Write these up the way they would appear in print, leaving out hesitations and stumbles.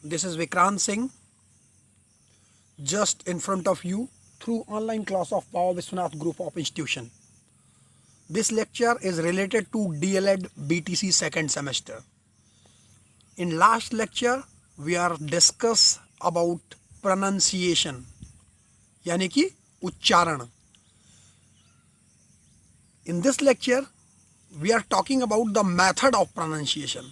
This is Vikrant Singh, just in front of you through online class of Baba Vishwanath Group of Institution. This lecture is related to DLED BTC second semester. In last lecture, we are discuss about pronunciation, यानी कि उच्चारण. In this lecture, we are talking about the method of pronunciation,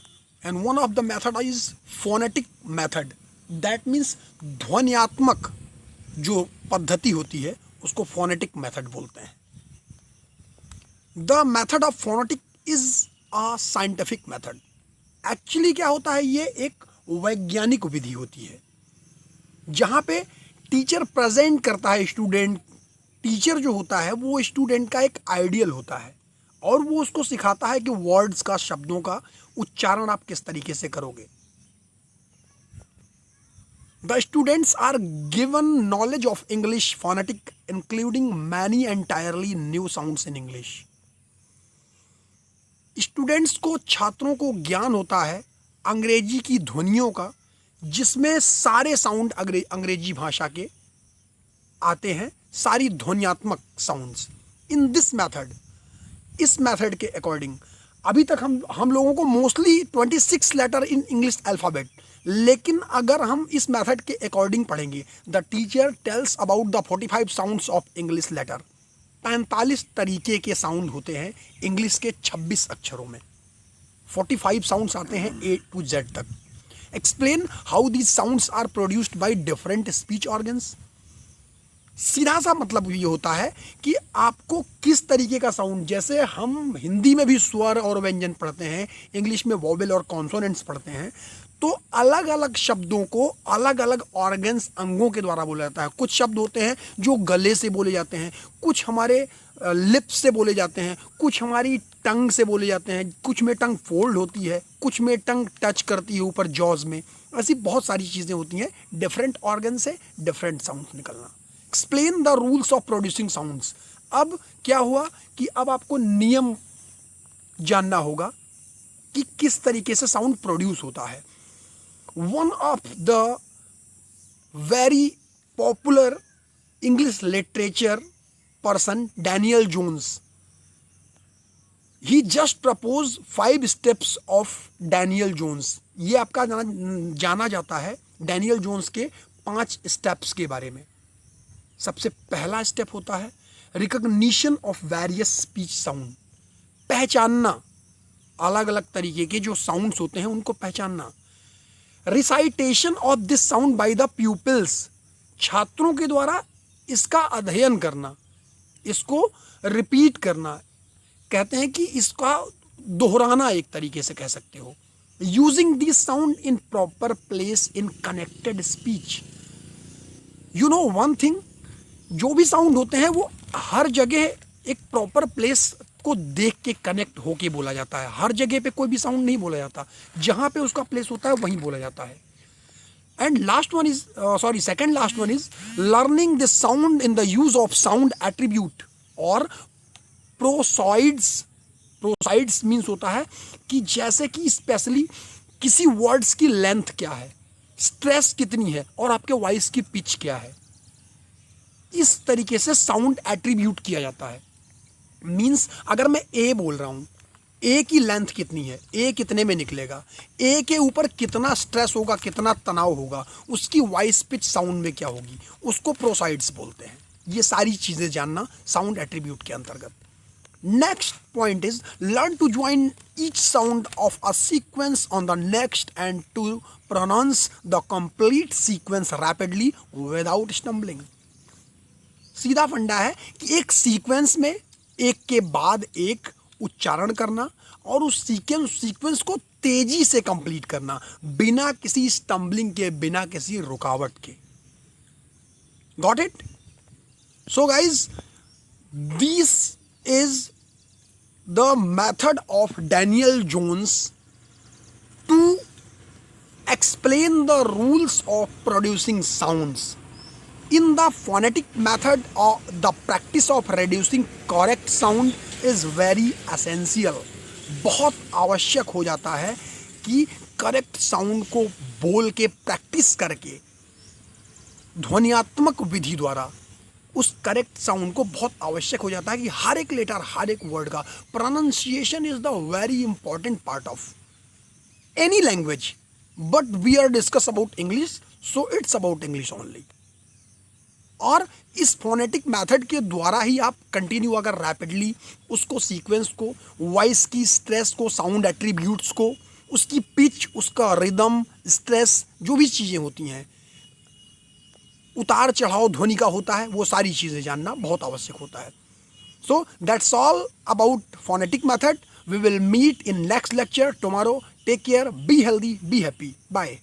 and one of the method is phonetic method. That means ध्वन्यात्मक जो पद्धति होती है उसको phonetic method बोलते हैं. The method of phonetic is a scientific method. Actually क्या होता है, ये एक वैज्ञानिक विधि होती है जहाँ पे टीचर प्रेजेंट करता है स्टूडेंट. टीचर जो होता है वो स्टूडेंट का एक आइडियल होता है और वो उसको सिखाता है कि वर्ड्स का, शब्दों का उच्चारण आप किस तरीके से करोगे. The students are given knowledge of English phonetic including many entirely new sounds in English. Students को, छात्रों को ज्ञान होता है अंग्रेजी की ध्वनियों का, जिसमें सारे साउंड अंग्रेजी भाषा के आते हैं, सारी ध्वन्यात्मक साउंड्स. इन दिस मेथड, इस मेथड के अकॉर्डिंग अभी तक हम लोगों को mostly 26 letter in English alphabet, लेकिन अगर हम इस मेथड के अकॉर्डिंग पढ़ेंगे, the teacher tells about the 45 sounds of English letter. 45 तरीके के साउंड होते हैं इंग्लिश के 26 अक्षरों में. 45 साउंड्स आते हैं A to Z तक. Explain how these sounds are produced by different speech organs. सीधा सा मतलब ये होता है कि आपको किस तरीके का साउंड, जैसे हम हिंदी में भी स्वर और व्यंजन पढ़ते हैं, इंग्लिश में वोवेल और कॉन्सोनेंट्स पढ़ते हैं, तो अलग अलग शब्दों को अलग अलग ऑर्गन्स, अंगों के द्वारा बोला जाता है. कुछ शब्द होते हैं जो गले से बोले जाते हैं, कुछ हमारे लिप्स से बोले जाते हैं, कुछ हमारी टंग से बोले जाते हैं, कुछ में टंग फोल्ड होती है, कुछ में टंग टच करती है ऊपर जॉज में. ऐसी बहुत सारी चीज़ें होती हैं, डिफरेंट ऑर्गन से डिफरेंट साउंड निकलना. Explain the rules of producing sounds. अब क्या हुआ कि अब आपको नियम जानना होगा कि किस तरीके से साउंड प्रोड्यूस होता है. One of the very popular English literature person, Daniel Jones, he just proposed 5 steps of Daniel Jones. ये आपका जाना जाता है डैनियल जोन्स के 5 स्टेप्स के बारे में. सबसे पहला स्टेप होता है recognition of various speech sound. पहचानना, अलग अलग तरीके के जो साउंड्स होते हैं उनको पहचानना. Recitation of this sound by the pupils, छात्रों के द्वारा इसका अध्ययन करना, इसको रिपीट करना. कहते हैं कि इसका दोहराना एक तरीके से कह सकते हो. Using this sound in proper place in connected speech. You know one thing, जो भी साउंड होते हैं वो हर जगह एक प्रॉपर प्लेस को देख के कनेक्ट होके बोला जाता है. हर जगह पे कोई भी साउंड नहीं बोला जाता, जहां पे उसका प्लेस होता है वहीं बोला जाता है. And last one is second last one is learning the sound in the use of sound attribute और प्रोसॉइड्स. प्रोसॉइड्स मीन्स होता है कि जैसे कि स्पेशली किसी वर्ड्स की लेंथ क्या है, स्ट्रेस कितनी है और आपके वॉइस की पिच क्या है. इस तरीके से साउंड एट्रीब्यूट किया जाता है. मीन्स अगर मैं ए बोल रहा हूं, ए की लेंथ कितनी है, ए कितने में निकलेगा, ए के ऊपर कितना स्ट्रेस होगा, कितना तनाव होगा, उसकी वॉइस पिच साउंड में क्या होगी, उसको प्रोसाइड्स बोलते हैं. ये सारी चीज़ें जानना साउंड एट्रीब्यूट के अंतर्गत. Next point is learn to join each sound of a sequence on the next and to pronounce the complete sequence rapidly without stumbling. सीधा फंडा है कि एक सीक्वेंस में एक के बाद एक उच्चारण करना और उस सीक्वेंस को तेजी से कंप्लीट करना, बिना किसी स्टम्बलिंग के, बिना किसी रुकावट के. Got it? So guys, this is the method of Daniel Jones to explain the rules of producing sounds. In the phonetic method, the practice of reducing correct sound is very essential. बहुत आवश्यक हो जाता है कि correct sound को बोल के practice करके ध्वनियात्मक विधि द्वारा उस करेक्ट साउंड को बहुत आवश्यक हो जाता है कि हर एक लेटर, हर एक वर्ड का pronunciation is the very important part of any language, but we are discuss about English, so it's about English only. और इस फोनेटिक मेथड के द्वारा ही आप कंटिन्यू अगर रैपिडली उसको, सीक्वेंस को, वॉइस की स्ट्रेस को, साउंड एट्रीब्यूट्स को, उसकी पिच, उसका रिदम, स्ट्रेस, जो भी चीज़ें होती हैं, उतार चढ़ाव ध्वनि का होता है, वो सारी चीज़ें जानना बहुत आवश्यक होता है। So that's all about phonetic method. We will meet in next lecture tomorrow. Take care, be healthy, be happy, bye.